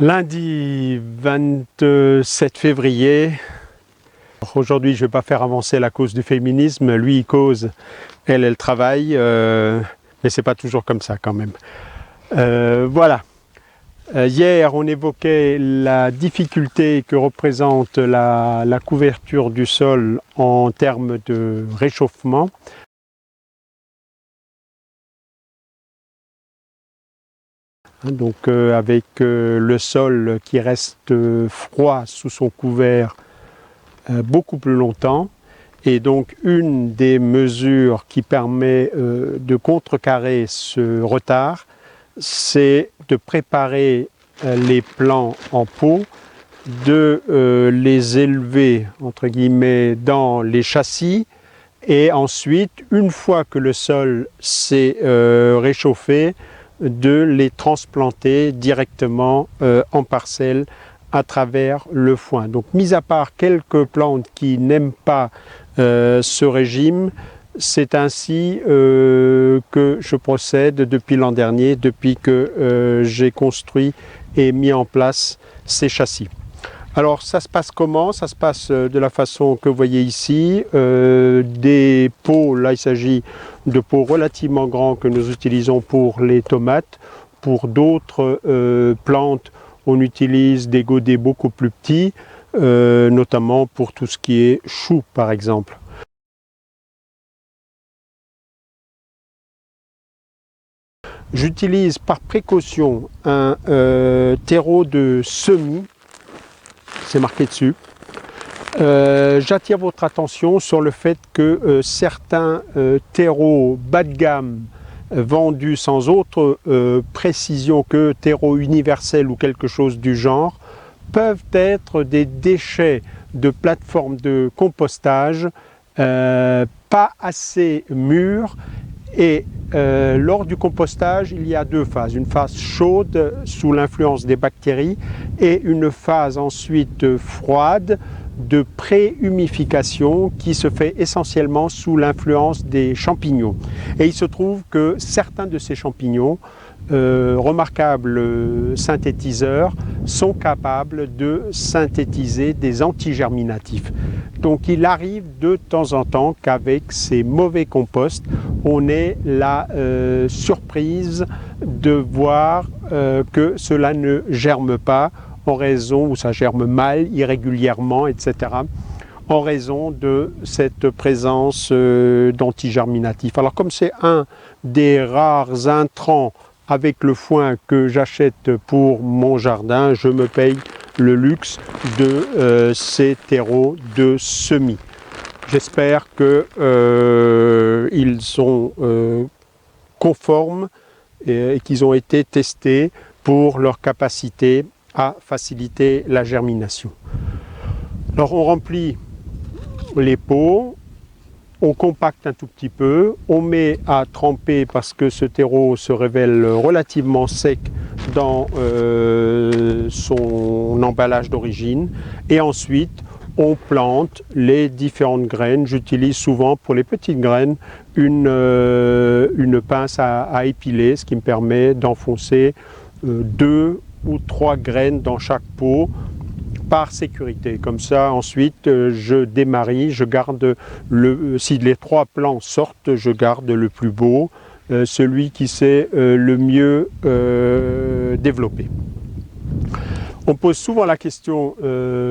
Lundi 27 février. Aujourd'hui, je ne vais pas faire avancer la cause du féminisme. Lui, il cause, elle travaille. Mais ce n'est pas toujours comme ça quand même. Voilà. Hier, on évoquait la difficulté que représente la couverture du sol en termes de réchauffement. Donc avec le sol qui reste froid sous son couvert beaucoup plus longtemps. Et donc une des mesures qui permet de contrecarrer ce retard, c'est de préparer les plants en pot, de les élever entre guillemets dans les châssis et ensuite, une fois que le sol s'est réchauffé, de les transplanter directement en parcelle à travers le foin. Donc, mis à part quelques plantes qui n'aiment pas ce régime, c'est ainsi que je procède depuis l'an dernier, depuis que j'ai construit et mis en place ces châssis. Alors ça se passe comment? Ça se passe de la façon que vous voyez ici, des pots, là il s'agit de pots relativement grands que nous utilisons pour les tomates. Pour d'autres plantes, on utilise des godets beaucoup plus petits, notamment pour tout ce qui est chou par exemple. J'utilise par précaution un terreau de semis. C'est marqué dessus. J'attire votre attention sur le fait que certains terreaux bas de gamme vendus sans autre précision que terreau universel ou quelque chose du genre peuvent être des déchets de plateformes de compostage pas assez mûrs. Et lors du compostage, il y a deux phases. Une phase chaude sous l'influence des bactéries et une phase ensuite froide de pré-humification qui se fait essentiellement sous l'influence des champignons. Et il se trouve que certains de ces champignons, remarquables synthétiseurs, sont capables de synthétiser des antigerminatifs. Donc il arrive de temps en temps qu'avec ces mauvais composts, on ait la surprise de voir que cela ne germe pas en raison, ou ça germe mal, irrégulièrement, etc. en raison de cette présence d'antigerminatifs. Alors comme c'est un des rares intrants avec le foin que j'achète pour mon jardin, je me paye le luxe de ces terreaux de semis. J'espère qu'ils sont conformes et qu'ils ont été testés pour leur capacité à faciliter la germination. Alors on remplit les pots, on compacte un tout petit peu, on met à tremper parce que ce terreau se révèle relativement sec dans son emballage d'origine et ensuite on plante les différentes graines. J'utilise souvent pour les petites graines une pince à épiler, ce qui me permet d'enfoncer 2 ou 3 graines dans chaque pot par sécurité. Comme ça, ensuite, je démarie, je garde si les 3 plants sortent, je garde le plus beau, celui qui s'est le mieux développé. On pose souvent la question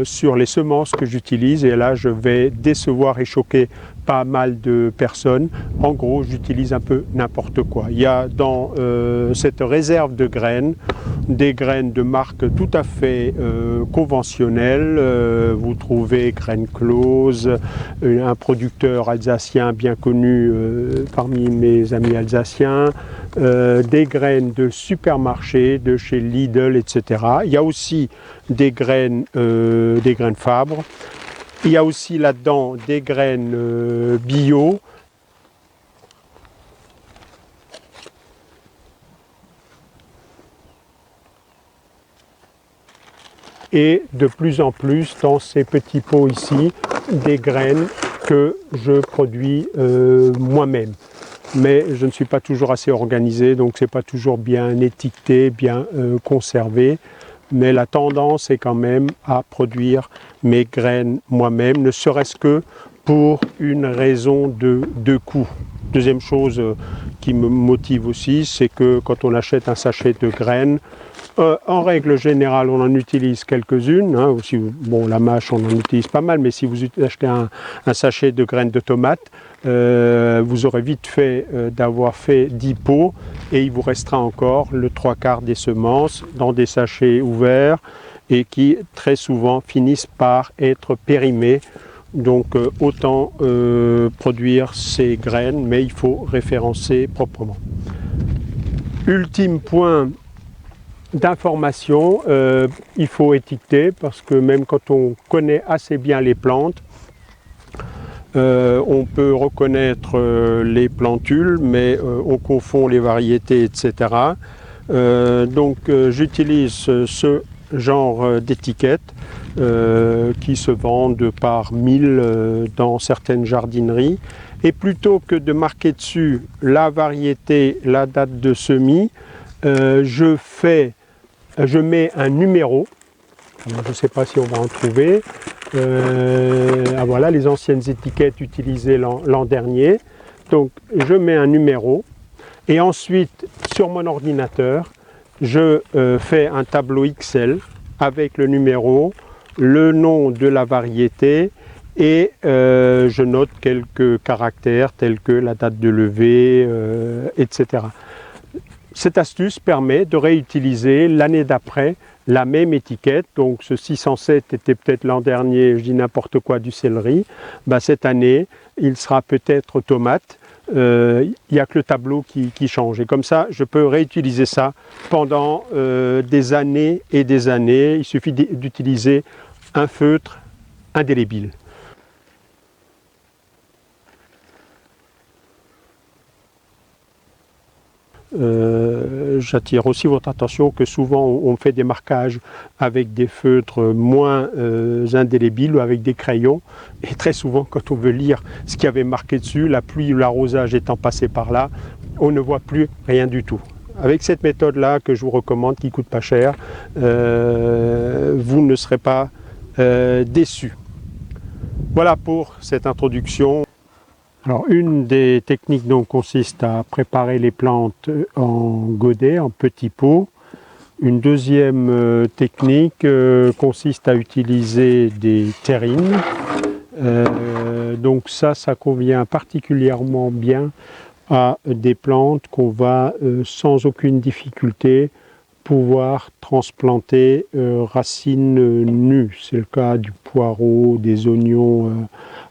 sur les semences que j'utilise et là je vais décevoir et choquer pas mal de personnes. En gros, j'utilise un peu n'importe quoi. Il y a dans cette réserve de graines, des graines de marque tout à fait conventionnelles. Vous trouvez Graines Close, un producteur alsacien bien connu parmi mes amis alsaciens, des graines de supermarché, de chez Lidl, etc. Il y a aussi des graines Fabre. Il y a aussi là-dedans des graines bio. Et de plus en plus dans ces petits pots ici, des graines que je produis moi-même. Mais je ne suis pas toujours assez organisé, donc c'est pas toujours bien étiqueté, bien conservé. mais la tendance est quand même à produire mes graines moi-même, ne serait-ce que pour une raison de coût. Deuxième chose qui me motive aussi, c'est que quand on achète un sachet de graines, en règle générale, on en utilise quelques-unes. Hein, aussi, bon, la mâche, on en utilise pas mal, mais si vous achetez un sachet de graines de tomates, vous aurez vite fait d'avoir fait 10 pots et il vous restera encore le 3/4 des semences dans des sachets ouverts et qui très souvent finissent par être périmés. Donc autant produire ces graines, mais il faut référencer proprement. Ultime point d'information, il faut étiqueter parce que même quand on connaît assez bien les plantes, on peut reconnaître les plantules, mais on confond les variétés, etc. Donc j'utilise ce genre d'étiquettes qui se vendent par 1000 dans certaines jardineries. Et plutôt que de marquer dessus la variété, la date de semis, je mets un numéro. Alors, je ne sais pas si on va en trouver. Voilà les anciennes étiquettes utilisées l'an dernier. Donc je mets un numéro et ensuite sur mon ordinateur je fais un tableau Excel avec le numéro, le nom de la variété et je note quelques caractères tels que la date de levée, etc. Cette astuce permet de réutiliser l'année d'après la même étiquette. Donc ce 607 était peut-être l'an dernier, je dis n'importe quoi, du céleri. Ben, cette année, il sera peut-être tomate. Il n'y a que le tableau qui change. Et comme ça, je peux réutiliser ça pendant des années et des années. Il suffit d'utiliser un feutre indélébile. J'attire aussi votre attention que souvent on fait des marquages avec des feutres moins indélébiles ou avec des crayons et très souvent quand on veut lire ce qu'il y avait marqué dessus, la pluie ou l'arrosage étant passé par là, on ne voit plus rien du tout. Avec cette méthode là que je vous recommande, qui coûte pas cher, vous ne serez pas déçus. Voilà pour cette introduction. Alors, une des techniques donc consiste à préparer les plantes en godet, en petits pots. Une deuxième technique consiste à utiliser des terrines. Donc ça convient particulièrement bien à des plantes qu'on va sans aucune difficulté pouvoir transplanter racines nues. C'est le cas du poireau, des oignons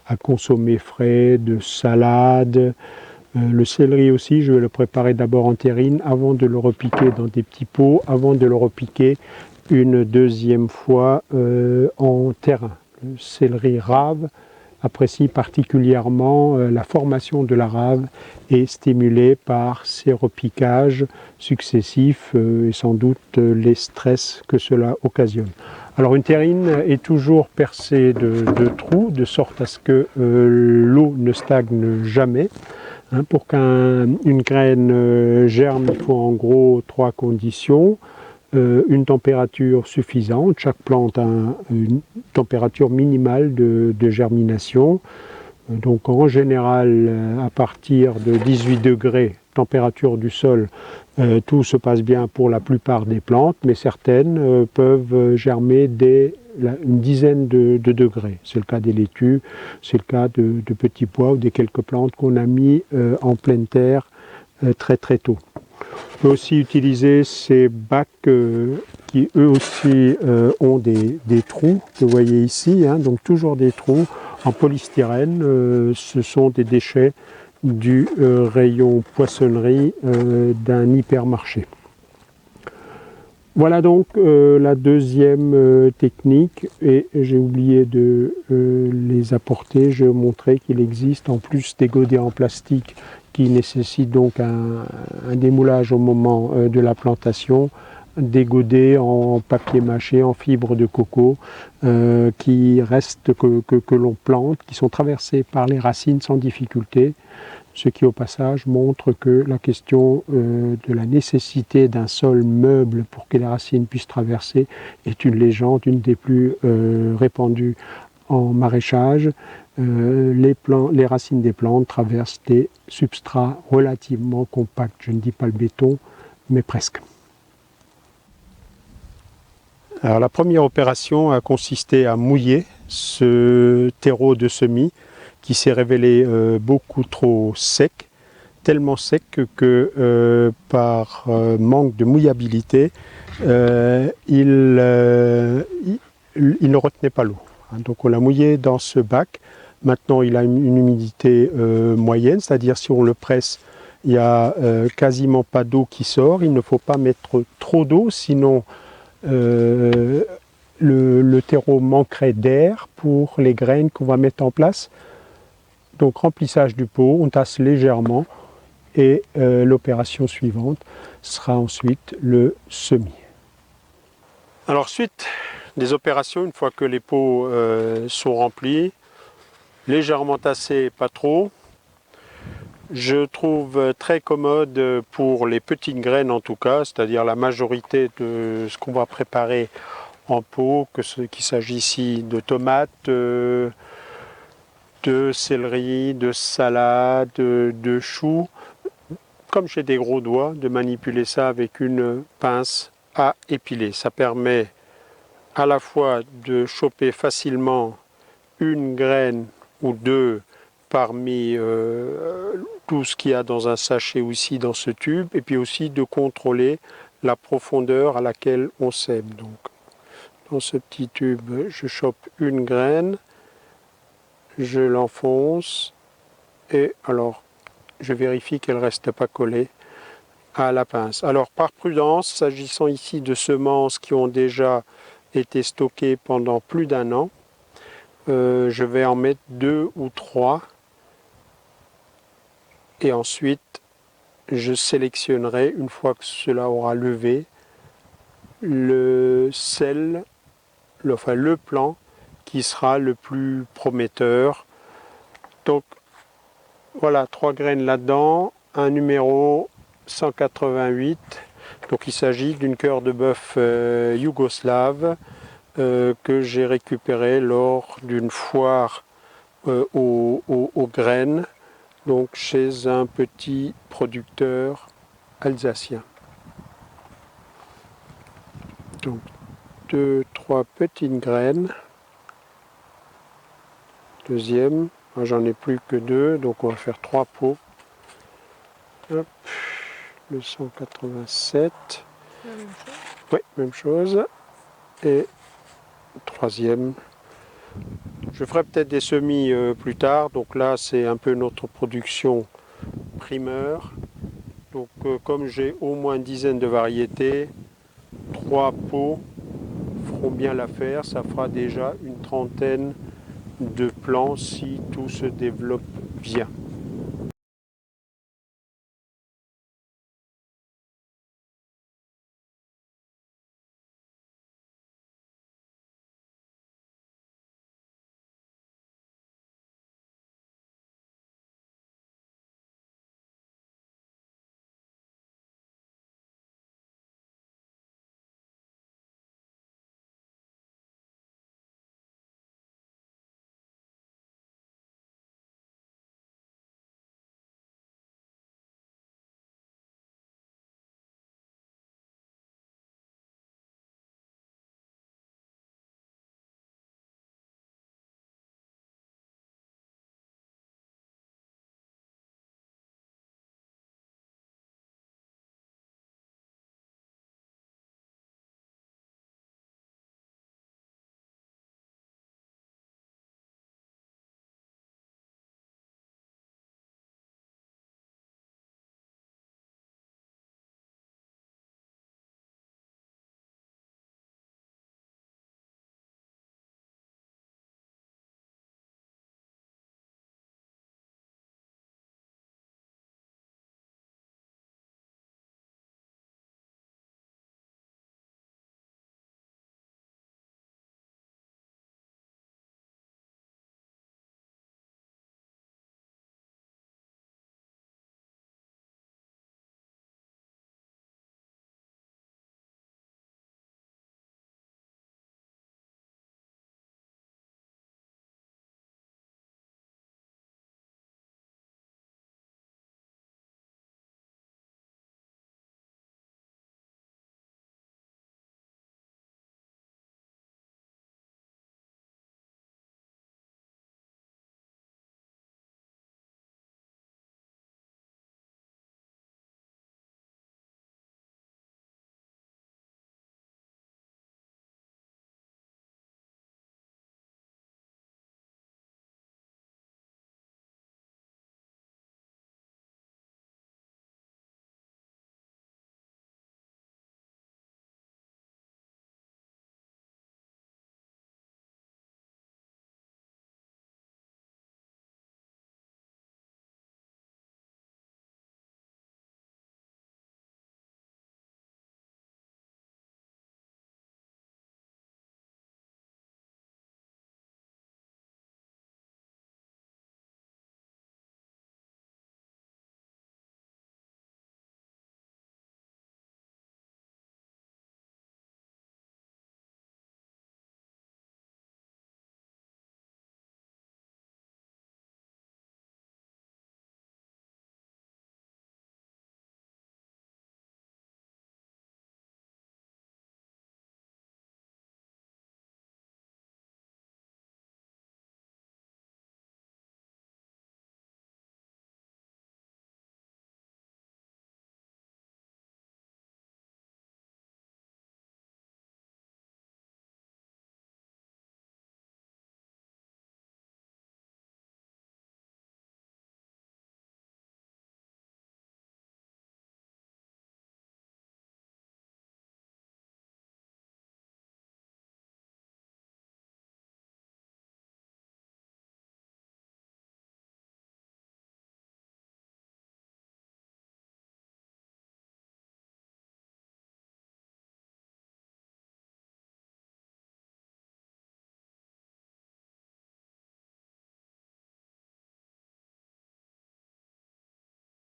à consommer frais, de salade. Le céleri aussi, je vais le préparer d'abord en terrine avant de le repiquer dans des petits pots, avant de le repiquer une deuxième fois en terrain. Le céleri rave apprécie particulièrement la formation de la rave et stimulée par ces repiquages successifs et sans doute les stress que cela occasionne. Alors une terrine est toujours percée de trous de sorte à ce que l'eau ne stagne jamais. Hein, pour qu'une graine germe, il faut en gros 3 conditions. Une température suffisante, chaque plante a une température minimale de germination. Donc en général, à partir de 18 degrés, température du sol, tout se passe bien pour la plupart des plantes, mais certaines peuvent germer dès une dizaine de degrés. C'est le cas des laitues, c'est le cas de petits pois ou des quelques plantes qu'on a mis en pleine terre très très tôt. On peut aussi utiliser ces bacs qui eux aussi ont des trous, que vous voyez ici, hein, donc toujours des trous en polystyrène. Ce sont des déchets du rayon poissonnerie d'un hypermarché. Voilà donc la deuxième technique, et j'ai oublié de les apporter. Je vais vous montrer qu'il existe en plus des godets en plastique qui nécessitent donc un démoulage au moment de la plantation, des godets en papier mâché, en fibre de coco, qui restent que l'on plante, qui sont traversés par les racines sans difficulté. ce qui au passage montre que la question de la nécessité d'un sol meuble pour que les racines puissent traverser est une légende, une des plus répandues en maraîchage. Les racines des plantes traversent des substrats relativement compacts, je ne dis pas le béton, mais presque. Alors, la première opération a consisté à mouiller ce terreau de semis qui s'est révélé beaucoup trop sec, tellement sec que par manque de mouillabilité, il ne retenait pas l'eau. Donc on l'a mouillé dans ce bac. Maintenant il a une humidité moyenne, c'est-à-dire si on le presse, il n'y a quasiment pas d'eau qui sort. Il ne faut pas mettre trop d'eau, sinon le terreau manquerait d'air pour les graines qu'on va mettre en place. Donc remplissage du pot, on tasse légèrement et l'opération suivante sera ensuite le semis. Alors suite des opérations, une fois que les pots sont remplis, légèrement tassés, pas trop, je trouve très commode pour les petites graines en tout cas, c'est-à-dire la majorité de ce qu'on va préparer en pot, qu'il s'agit ici de tomates, de céleri, de salade, de choux. Comme j'ai des gros doigts, de manipuler ça avec une pince à épiler. Ça permet à la fois de choper facilement une graine ou deux parmi tout ce qu'il y a dans un sachet ou ici dans ce tube, et puis aussi de contrôler la profondeur à laquelle on sème. Donc, dans ce petit tube, je chope une graine, je l'enfonce, et alors je vérifie qu'elle ne reste pas collée à la pince. Alors par prudence, s'agissant ici de semences qui ont déjà été stockées pendant plus d'un an, je vais en mettre 2 ou 3 et ensuite je sélectionnerai, une fois que cela aura levé, le plan qui sera le plus prometteur. Donc voilà, 3 graines là-dedans, un numéro 188. Donc il s'agit d'une cœur de bœuf yougoslave que j'ai récupéré lors d'une foire aux graines, donc chez un petit producteur alsacien. Donc 2-3 petites graines. Deuxième, j'en ai plus que 2, donc on va faire 3 pots. Hop, le 187. Oui, même chose. Et troisième. Je ferai peut-être des semis plus tard. Donc là, c'est un peu notre production primeur. Donc comme j'ai au moins une dizaine de variétés, 3 pots feront bien l'affaire. Ça fera déjà une trentaine de plants si tout se développe bien.